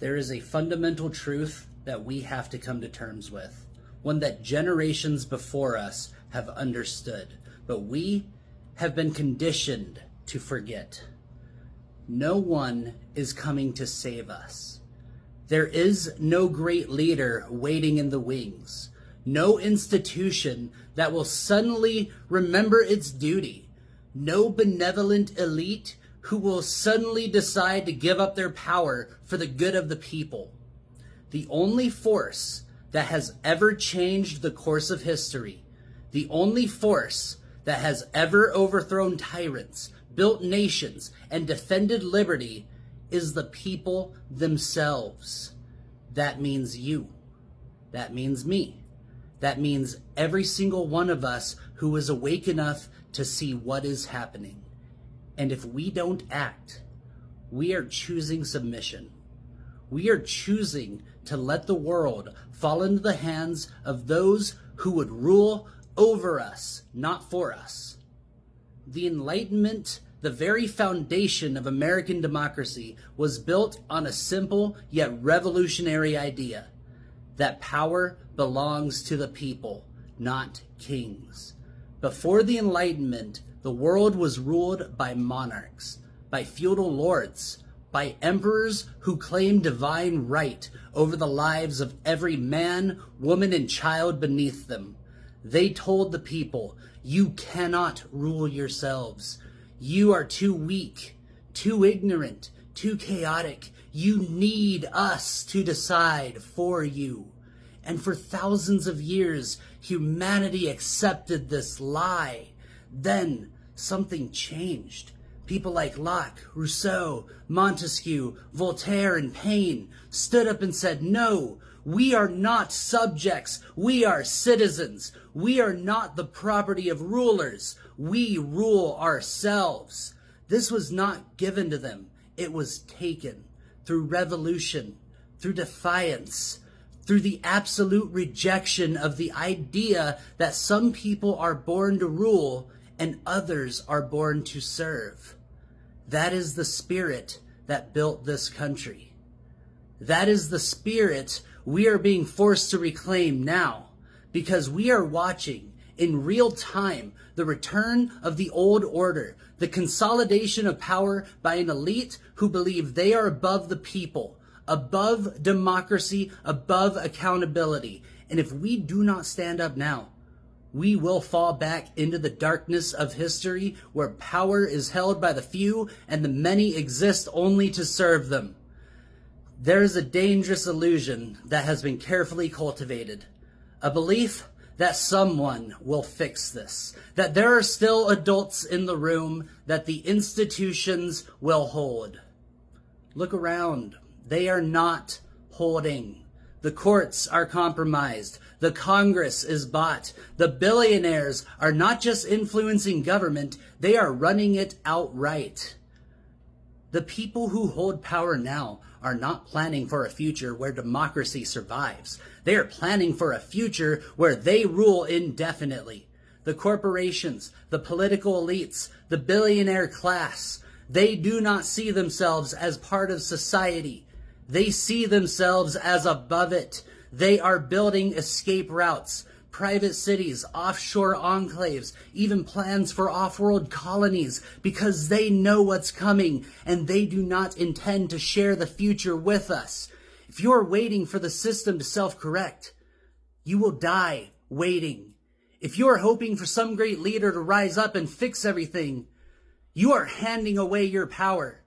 There is a fundamental truth that we have to come to terms with, one that generations before us have understood, but we have been conditioned to forget. No one is coming to save us. There is no great leader waiting in the wings, no institution that will suddenly remember its duty, no benevolent elite who will suddenly decide to give up their power for the good of the people. The only force that has ever changed the course of history, the only force that has ever overthrown tyrants, built nations, and defended liberty is the people themselves. That means you. That means me. That means every single one of us who is awake enough to see what is happening. And if we don't act, we are choosing submission. We are choosing to let the world fall into the hands of those who would rule over us, not for us. The Enlightenment, the very foundation of American democracy, was built on a simple yet revolutionary idea that power belongs to the people, not kings. Before the Enlightenment, the world was ruled by monarchs, by feudal lords, by emperors who claimed divine right over the lives of every man, woman, and child beneath them. They told the people, "You cannot rule yourselves. You are too weak, too ignorant, too chaotic. You need us to decide for you." And for thousands of years, humanity accepted this lie. Then something changed. People like Locke, Rousseau, Montesquieu, Voltaire, and Paine stood up and said, "No, we are not subjects. We are citizens. We are not the property of rulers. We rule ourselves." This was not given to them. It was taken through revolution, through defiance, through the absolute rejection of the idea that some people are born to rule and others are born to serve. That is the spirit that built this country. That is the spirit we are being forced to reclaim now, because we are watching in real time the return of the old order, the consolidation of power by an elite who believe they are above the people, above democracy, above accountability. And if we do not stand up now, we will fall back into the darkness of history where power is held by the few and the many exist only to serve them. There is a dangerous illusion that has been carefully cultivated, a belief that someone will fix this, that there are still adults in the room, that the institutions will hold. Look around. They are not holding. The courts are compromised. The Congress is bought. The billionaires are not just influencing government, they are running it outright. The people who hold power now are not planning for a future where democracy survives. They are planning for a future where they rule indefinitely. The corporations, the political elites, the billionaire class, they do not see themselves as part of society. They see themselves as above it. They are building escape routes, private cities, offshore enclaves, even plans for off-world colonies, because they know what's coming and they do not intend to share the future with us. If you are waiting for the system to self-correct, you will die waiting. If you are hoping for some great leader to rise up and fix everything, you are handing away your power.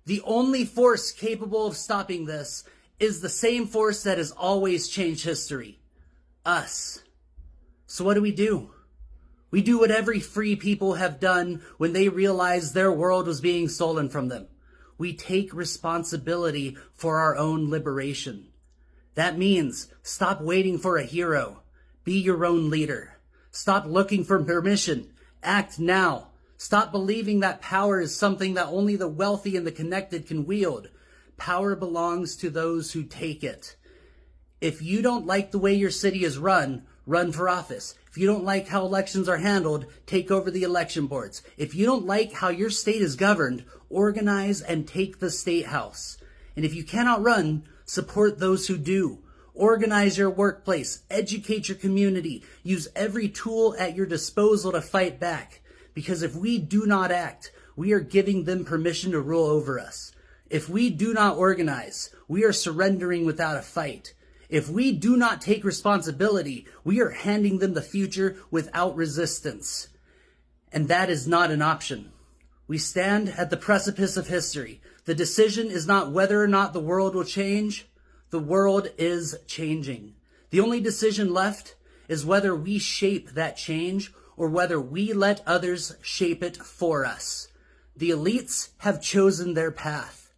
The only force capable of stopping this is the same force that has always changed history. Us. So what do? We do what every free people have done when they realized their world was being stolen from them. We take responsibility for our own liberation. That means stop waiting for a hero. Be your own leader. Stop looking for permission. Act now. Stop believing that power is something that only the wealthy and the connected can wield. Power belongs to those who take it. If you don't like the way your city is run, run for office. If you don't like how elections are handled, take over the election boards. If you don't like how your state is governed, organize and take the state house. And if you cannot run, support those who do. Organize your workplace, educate your community, use every tool at your disposal to fight back. Because if we do not act, we are giving them permission to rule over us. If we do not organize, we are surrendering without a fight. If we do not take responsibility, we are handing them the future without resistance. And that is not an option. We stand at the precipice of history. The decision is not whether or not the world will change. The world is changing. The only decision left is whether we shape that change or whether we let others shape it for us. The elites have chosen their path.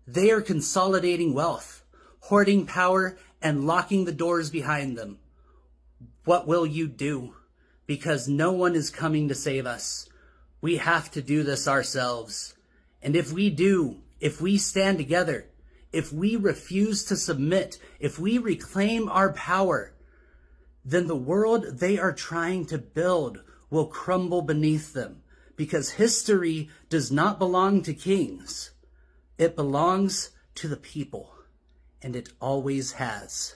They are consolidating wealth, hoarding power, and locking the doors behind them. What will you do? Because no one is coming to save us. We have to do this ourselves. And if we do, if we stand together, if we refuse to submit, if we reclaim our power, then the world they are trying to build will crumble beneath them. Because history does not belong to kings. It belongs to the people. And it always has.